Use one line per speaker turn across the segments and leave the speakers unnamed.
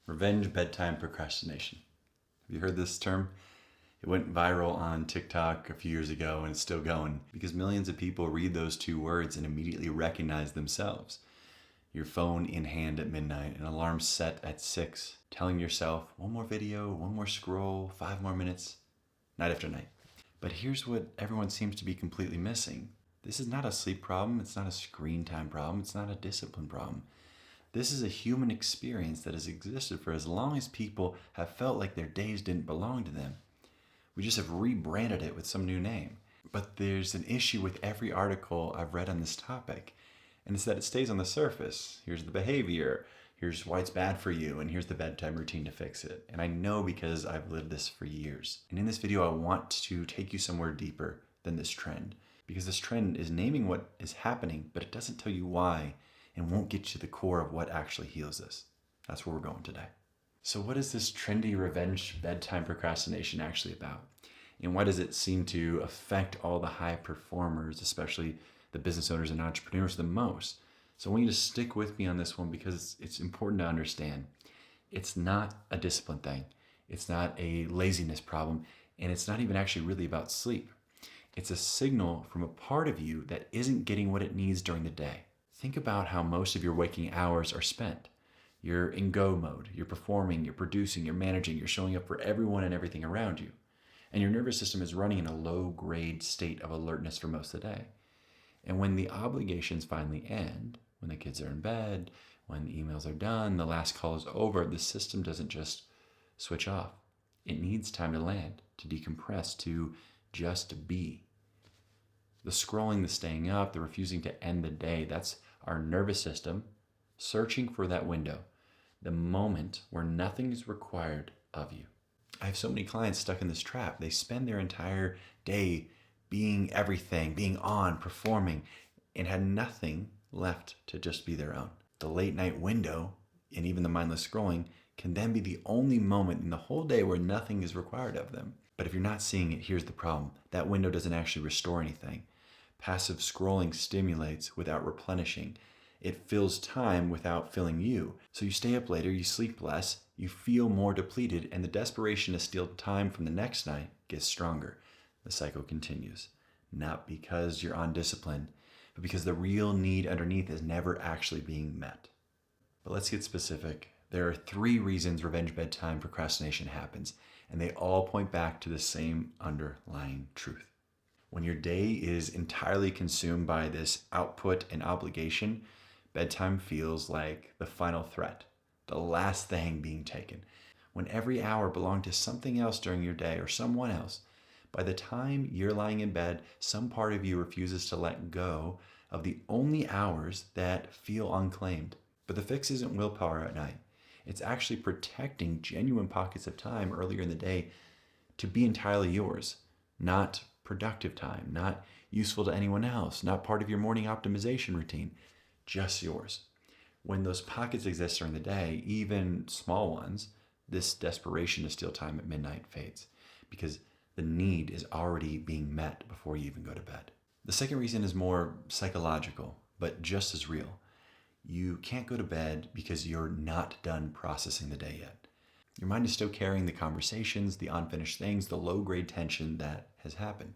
Revenge bedtime procrastination. Have you heard this term? It went viral on TikTok a few years ago and it's still going because millions of people read those two words and immediately recognize themselves. Your phone in hand at midnight, an alarm set at 6, telling yourself one more video, one more scroll, 5 more minutes, night after night. But here's what everyone seems to be completely missing. This is not a sleep problem, it's not a screen time problem, it's not a discipline problem. This is a human experience that has existed for as long as people have felt like their days didn't belong to them. We just have rebranded it with some new name. But there's an issue with every article I've read on this topic, and it's that it stays on the surface. Here's the behavior, here's why it's bad for you, and here's the bedtime routine to fix it. And I know because I've lived this for years. And in this video, I want to take you somewhere deeper than this trend, because this trend is naming what is happening, but it doesn't tell you why and won't get to the core of what actually heals us. That's where we're going today. So what is this trendy revenge bedtime procrastination actually about? And why does it seem to affect all the high performers, especially the business owners and entrepreneurs, the most? So I want you to stick with me on this one because it's important to understand. It's not a discipline thing. It's not a laziness problem. And it's not even actually really about sleep. It's a signal from a part of you that isn't getting what it needs during the day. Think about how most of your waking hours are spent. You're in go mode, you're performing, you're producing, you're managing, you're showing up for everyone and everything around you. And your nervous system is running in a low-grade state of alertness for most of the day. And when the obligations finally end, when the kids are in bed, when the emails are done, the last call is over, the system doesn't just switch off. It needs time to land, to decompress, to just be. The scrolling, the staying up, the refusing to end the day, that's our nervous system searching for that window, the moment where nothing is required of you. I have so many clients stuck in this trap. They spend their entire day being everything, being on, performing, and had nothing left to just be their own. The late night window, and even the mindless scrolling, can then be the only moment in the whole day where nothing is required of them. But if you're not seeing it, here's the problem. That window doesn't actually restore anything. Passive scrolling stimulates without replenishing. It fills time without filling you. So you stay up later, you sleep less, you feel more depleted, and the desperation to steal time from the next night gets stronger. The cycle continues. Not because you're on discipline, but because the real need underneath is never actually being met. But let's get specific. There are 3 reasons revenge bedtime procrastination happens, and they all point back to the same underlying truth. When your day is entirely consumed by this output and obligation, bedtime feels like the final threat, the last thing being taken. When every hour belonged to something else during your day or someone else, by the time you're lying in bed, some part of you refuses to let go of the only hours that feel unclaimed. But the fix isn't willpower at night. It's actually protecting genuine pockets of time earlier in the day to be entirely yours, not productive time, not useful to anyone else, not part of your morning optimization routine, just yours. When those pockets exist during the day, even small ones, this desperation to steal time at midnight fades because the need is already being met before you even go to bed. The second reason is more psychological, but just as real. You can't go to bed because you're not done processing the day yet. Your mind is still carrying the conversations, the unfinished things, the low-grade tension that has happened.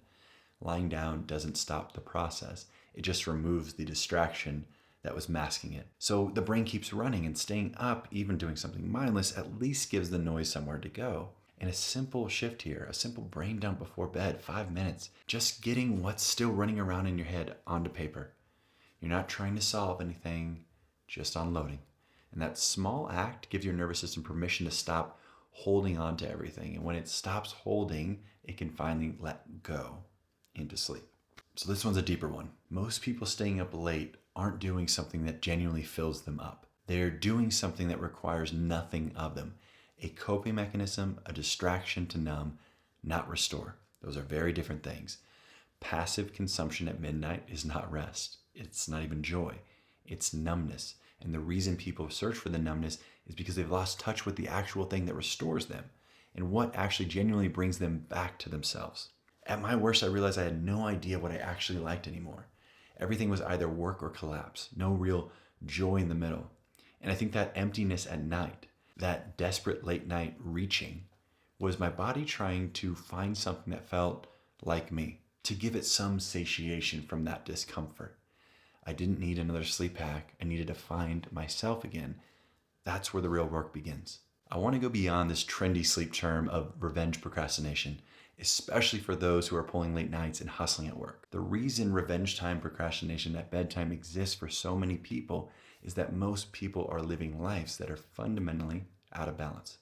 Lying down doesn't stop the process. It just removes the distraction that was masking it. So the brain keeps running, and staying up, even doing something mindless, at least gives the noise somewhere to go. And a simple shift here, a simple brain dump before bed, 5 minutes, just getting what's still running around in your head onto paper. You're not trying to solve anything, just unloading. And that small act gives your nervous system permission to stop holding on to everything. And when it stops holding, it can finally let go into sleep. So this one's a deeper one. Most people staying up late aren't doing something that genuinely fills them up. They're doing something that requires nothing of them. A coping mechanism, a distraction to numb, not restore. Those are very different things. Passive consumption at midnight is not rest. It's not even joy. It's numbness. And the reason people search for the numbness is because they've lost touch with the actual thing that restores them and what actually genuinely brings them back to themselves. At my worst, I realized I had no idea what I actually liked anymore. Everything was either work or collapse. No real joy in the middle. And I think that emptiness at night, That desperate late night reaching was my body trying to find something that felt like me, to give it some satiation from that discomfort. I didn't need another sleep hack. I needed to find myself again. That's where the real work begins. I want to go beyond this trendy sleep term of revenge procrastination, especially for those who are pulling late nights and hustling at work. The reason revenge time procrastination at bedtime exists for so many people is that most people are living lives that are fundamentally out of balance.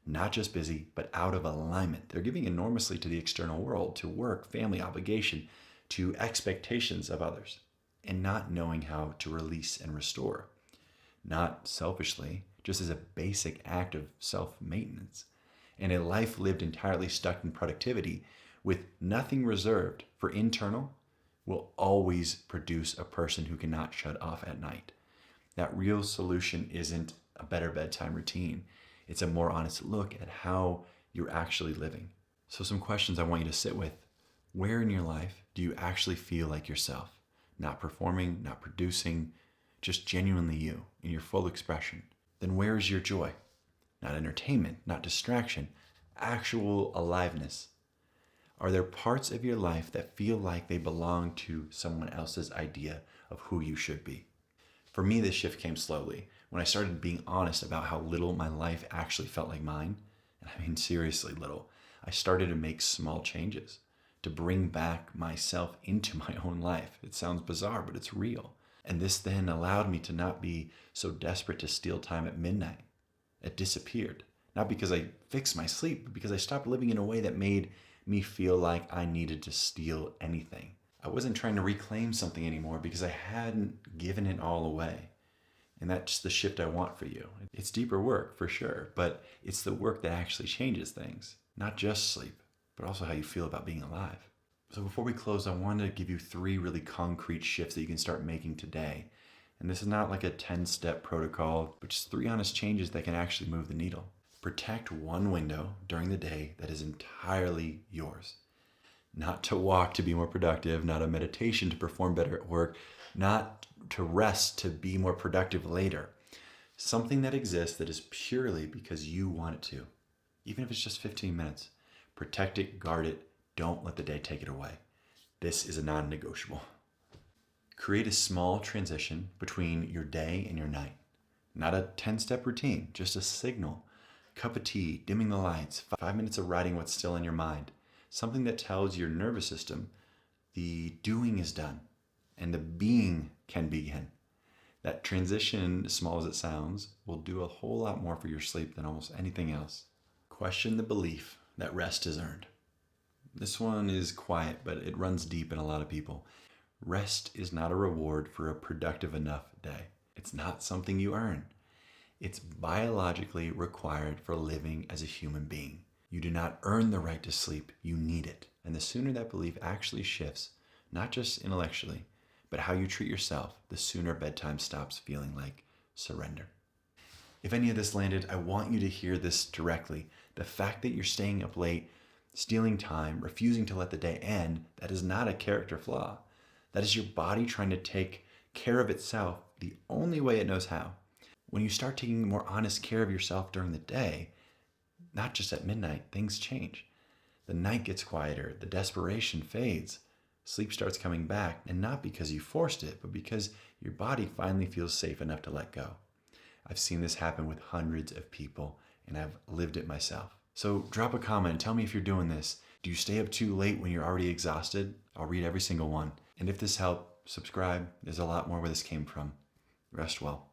Not just busy, but out of alignment. They're giving enormously to the external world, to work, family obligation, to expectations of others, and not knowing how to release and restore. Not selfishly, just as a basic act of self-maintenance. And a life lived entirely stuck in productivity with nothing reserved for internal will always produce a person who cannot shut off at night. That real solution isn't a better bedtime routine. It's a more honest look at how you're actually living. So some questions I want you to sit with. Where in your life do you actually feel like yourself? Not performing, not producing, just genuinely you in your full expression. Then where is your joy? Not entertainment, not distraction, actual aliveness. Are there parts of your life that feel like they belong to someone else's idea of who you should be? For me, this shift came slowly when I started being honest about how little my life actually felt like mine. And I mean, seriously little. I started to make small changes to bring back myself into my own life. It sounds bizarre, but it's real. And this then allowed me to not be so desperate to steal time at midnight. It disappeared. Not because I fixed my sleep, but because I stopped living in a way that made me feel like I needed to steal anything. I wasn't trying to reclaim something anymore because I hadn't given it all away. And that's the shift I want for you. It's deeper work, for sure, but it's the work that actually changes things. Not just sleep, but also how you feel about being alive. So before we close, I wanted to give you 3 really concrete shifts that you can start making today. And this is not like a 10-step protocol, but just 3 honest changes that can actually move the needle. Protect one window during the day that is entirely yours. Not to walk to be more productive, not a meditation to perform better at work, not to rest to be more productive later. Something that exists that is purely because you want it to. Even if it's just 15 minutes. Protect it, guard it, don't let the day take it away. This is a non-negotiable. Create a small transition between your day and your night. Not a 10-step routine, just a signal. Cup of tea, dimming the lights, 5 minutes of writing what's still in your mind. Something that tells your nervous system the doing is done and the being can begin. That transition, as small as it sounds, will do a whole lot more for your sleep than almost anything else. Question the belief that rest is earned. This one is quiet, but it runs deep in a lot of people. Rest is not a reward for a productive enough day. It's not something you earn. It's biologically required for living as a human being. You do not earn the right to sleep, you need it. And the sooner that belief actually shifts, not just intellectually, but how you treat yourself, the sooner bedtime stops feeling like surrender. If any of this landed, I want you to hear this directly. The fact that you're staying up late, stealing time, refusing to let the day end, that is not a character flaw. That is your body trying to take care of itself the only way it knows how. When you start taking more honest care of yourself during the day, not just at midnight, things change. The night gets quieter, the desperation fades, sleep starts coming back, and not because you forced it, but because your body finally feels safe enough to let go. I've seen this happen with hundreds of people, and I've lived it myself. So drop a comment and tell me if you're doing this. Do you stay up too late when you're already exhausted? I'll read every single one. And if this helped, subscribe. There's a lot more where this came from. Rest well.